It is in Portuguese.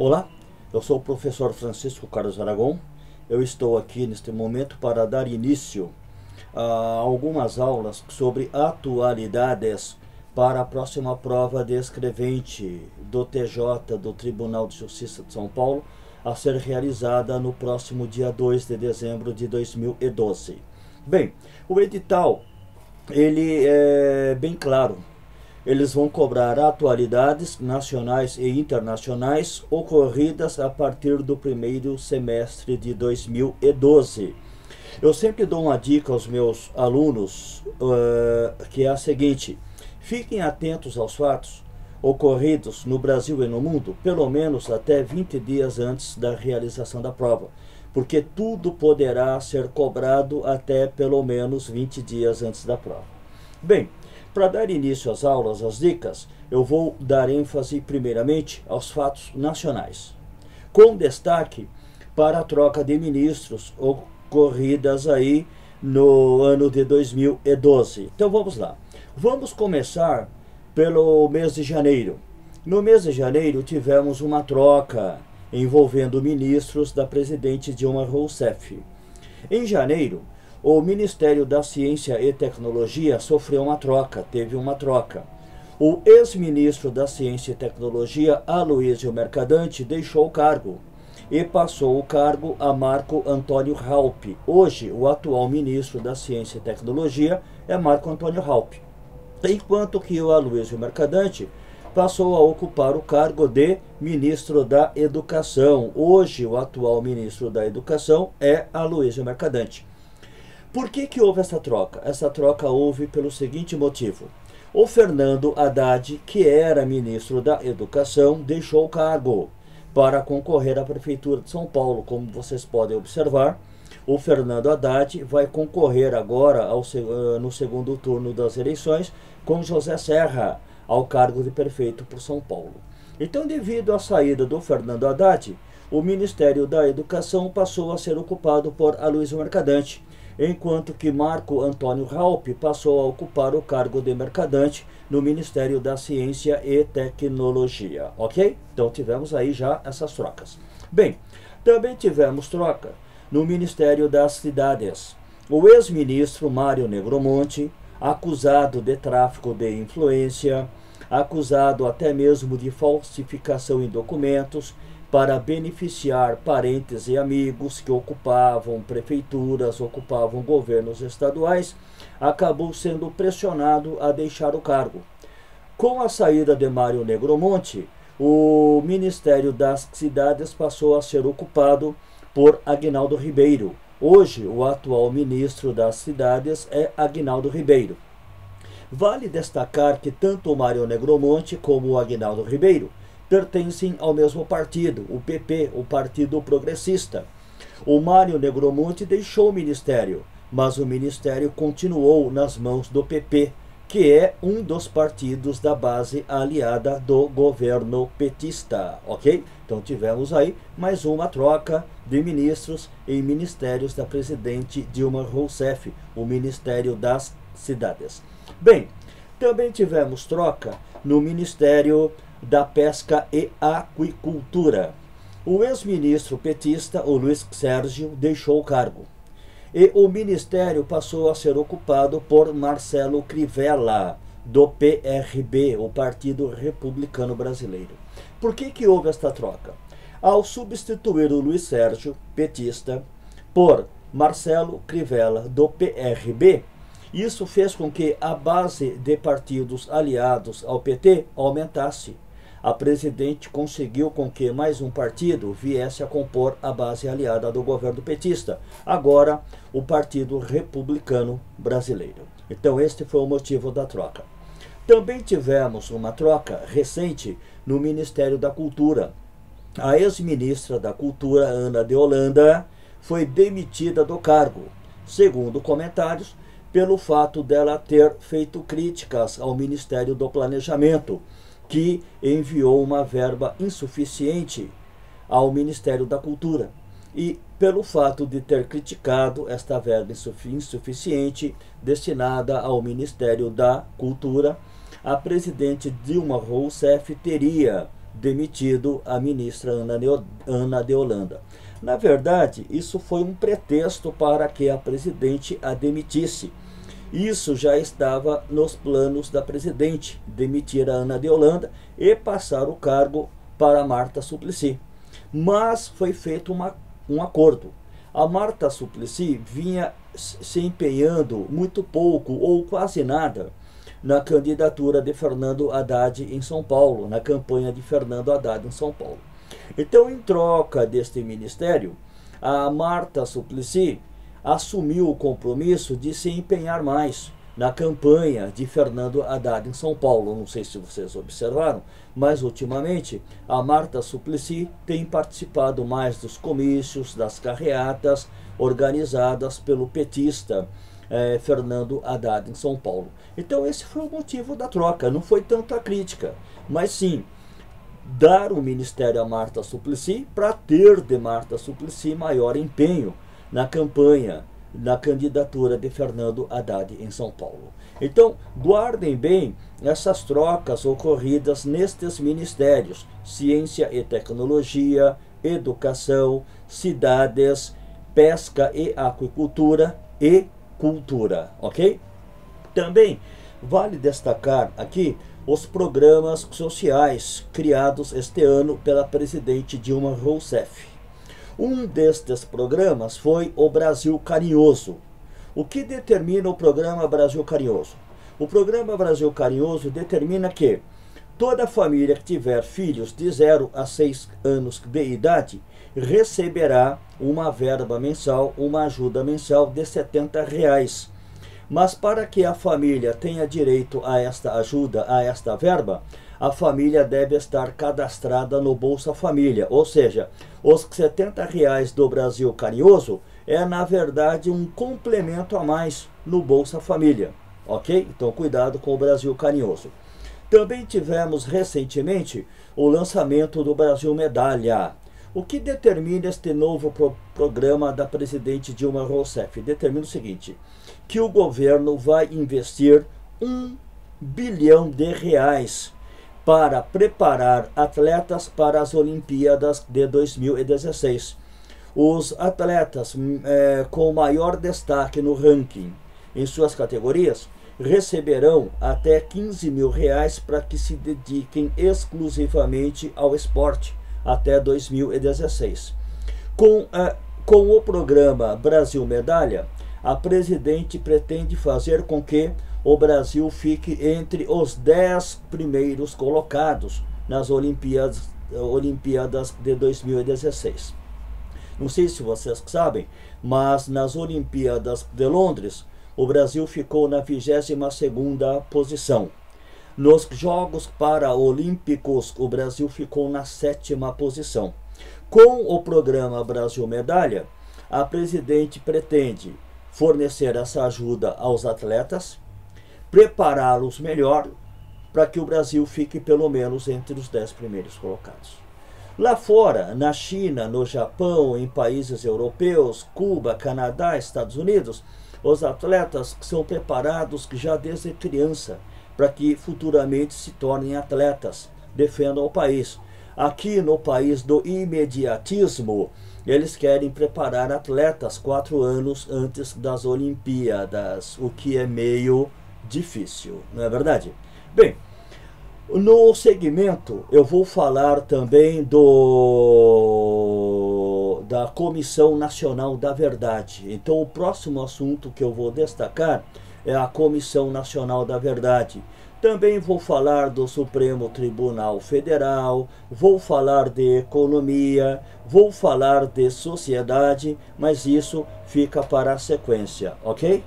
Olá, eu sou o professor Francisco Carlos Aragão. Eu estou aqui neste momento para dar início a algumas aulas sobre atualidades para a próxima prova de escrevente do TJ, do Tribunal de Justiça de São Paulo, a ser realizada no próximo dia 2 de dezembro de 2012. Bem, o edital, ele é bem claro. Eles vão cobrar atualidades nacionais e internacionais ocorridas a partir do primeiro semestre de 2012. Eu sempre dou uma dica aos meus alunos, que é a seguinte: fiquem atentos aos fatos ocorridos no Brasil e no mundo, pelo menos até 20 dias antes da realização da prova, porque tudo poderá ser cobrado até pelo menos 20 dias antes da prova. Bem, para dar início às aulas, às dicas, eu vou dar ênfase primeiramente aos fatos nacionais, com destaque para a troca de ministros ocorridas aí no ano de 2012. Então vamos lá. Vamos começar pelo mês de janeiro. No mês de janeiro tivemos uma troca envolvendo ministros da presidente Dilma Rousseff. Em janeiro, o Ministério da Ciência e Tecnologia sofreu uma troca, teve uma troca. O ex-ministro da Ciência e Tecnologia, Aloysio Mercadante, deixou o cargo e passou o cargo a Marco Antônio Raupp. Hoje, o atual ministro da Ciência e Tecnologia é Marco Antônio Raupp, enquanto que o Aloysio Mercadante passou a ocupar o cargo de ministro da Educação. Hoje, o atual ministro da Educação é Aloysio Mercadante. Por que houve essa troca? Essa troca houve pelo seguinte motivo. O Fernando Haddad, que era ministro da Educação, deixou o cargo para concorrer à Prefeitura de São Paulo. Como vocês podem observar, o Fernando Haddad vai concorrer agora no segundo turno das eleições com José Serra ao cargo de prefeito por São Paulo. Então, devido à saída do Fernando Haddad, o Ministério da Educação passou a ser ocupado por Aloysio Mercadante, enquanto que Marco Antônio Raupp passou a ocupar o cargo de Mercadante no Ministério da Ciência e Tecnologia, ok? Então tivemos aí já essas trocas. Bem, também tivemos troca no Ministério das Cidades. O ex-ministro Mário Negromonte, acusado de tráfico de influência, acusado até mesmo de falsificação em documentos, para beneficiar parentes e amigos que ocupavam prefeituras, ocupavam governos estaduais, acabou sendo pressionado a deixar o cargo. Com a saída de Mário Negromonte, o Ministério das Cidades passou a ser ocupado por Aguinaldo Ribeiro. Hoje, o atual ministro das Cidades é Aguinaldo Ribeiro. Vale destacar que tanto o Mário Negromonte como o Aguinaldo Ribeiro pertencem ao mesmo partido, o PP, o Partido Progressista. O Mário Negromonte deixou o ministério, mas o ministério continuou nas mãos do PP, que é um dos partidos da base aliada do governo petista, ok? Então tivemos aí mais uma troca de ministros em ministérios da presidente Dilma Rousseff, o Ministério das Cidades. Bem, também tivemos troca no Ministério da Pesca e Aquicultura. O ex-ministro petista, o Luiz Sérgio, deixou o cargo e o ministério passou a ser ocupado por Marcelo Crivella, do PRB, o Partido Republicano Brasileiro. Por que houve esta troca? Ao substituir o Luiz Sérgio, petista, por Marcelo Crivella, do PRB, isso fez com que a base de partidos aliados ao PT aumentasse. A presidente conseguiu com que mais um partido viesse a compor a base aliada do governo petista, agora o Partido Republicano Brasileiro. Então este foi o motivo da troca. Também tivemos uma troca recente no Ministério da Cultura. A ex-ministra da Cultura, Ana de Holanda, foi demitida do cargo, segundo comentários, pelo fato dela ter feito críticas ao Ministério do Planejamento, que enviou uma verba insuficiente ao Ministério da Cultura. E pelo fato de ter criticado esta verba insuficiente destinada ao Ministério da Cultura, a presidente Dilma Rousseff teria demitido a ministra Ana de Holanda. Na verdade, isso foi um pretexto para que a presidente a demitisse. Isso já estava nos planos da presidente, demitir a Ana de Holanda e passar o cargo para Marta Suplicy. Mas foi feito um acordo. A Marta Suplicy vinha se empenhando muito pouco ou quase nada na candidatura de Fernando Haddad em São Paulo, na campanha de Fernando Haddad em São Paulo. Então, em troca deste ministério, a Marta Suplicy assumiu o compromisso de se empenhar mais na campanha de Fernando Haddad em São Paulo. Não sei se vocês observaram, mas ultimamente a Marta Suplicy tem participado mais dos comícios, das carreatas organizadas pelo petista Fernando Haddad em São Paulo. Então esse foi o motivo da troca, não foi tanto a crítica, mas sim dar o ministério a Marta Suplicy para ter de Marta Suplicy maior empenho na campanha, na candidatura de Fernando Haddad em São Paulo. Então, guardem bem essas trocas ocorridas nestes ministérios: Ciência e Tecnologia, Educação, Cidades, Pesca e Aquicultura e Cultura, ok? Também vale destacar aqui os programas sociais criados este ano pela presidente Dilma Rousseff. Um destes programas foi o Brasil Carinhoso. O que determina o programa Brasil Carinhoso? O programa Brasil Carinhoso determina que toda família que tiver filhos de 0 a 6 anos de idade receberá uma verba mensal, uma ajuda mensal de R$70. Mas para que a família tenha direito a esta ajuda, a esta verba, a família deve estar cadastrada no Bolsa Família. Ou seja, os R$70 do Brasil Carinhoso é, na verdade, um complemento a mais no Bolsa Família. Ok? Então, cuidado com o Brasil Carinhoso. Também tivemos recentemente o lançamento do Brasil Medalha. O que determina este novo programa da presidente Dilma Rousseff? Determina o seguinte: que o governo vai investir R$1 bilhão para preparar atletas para as Olimpíadas de 2016. Os atletas com maior destaque no ranking em suas categorias receberão até R$15 mil para que se dediquem exclusivamente ao esporte até 2016. Com o programa Brasil Medalha, a presidente pretende fazer com que o Brasil fique entre os 10 primeiros colocados nas Olimpíadas de 2016. Não sei se vocês sabem, mas nas Olimpíadas de Londres, o Brasil ficou na 22ª posição. Nos Jogos Paralímpicos, o Brasil ficou na 7ª posição. Com o programa Brasil Medalha, a presidente pretende fornecer essa ajuda aos atletas, prepará-los melhor para que o Brasil fique pelo menos entre os 10 primeiros colocados. Lá fora, na China, no Japão, em países europeus, Cuba, Canadá, Estados Unidos, os atletas são preparados já desde criança para que futuramente se tornem atletas, defendam o país. Aqui no país do imediatismo, eles querem preparar atletas 4 anos antes das Olimpíadas, o que é meio difícil, não é verdade? Bem, no segmento eu vou falar também da Comissão Nacional da Verdade. Então o próximo assunto que eu vou destacar é a Comissão Nacional da Verdade. Também vou falar do Supremo Tribunal Federal, vou falar de economia, vou falar de sociedade, mas isso fica para a sequência, ok?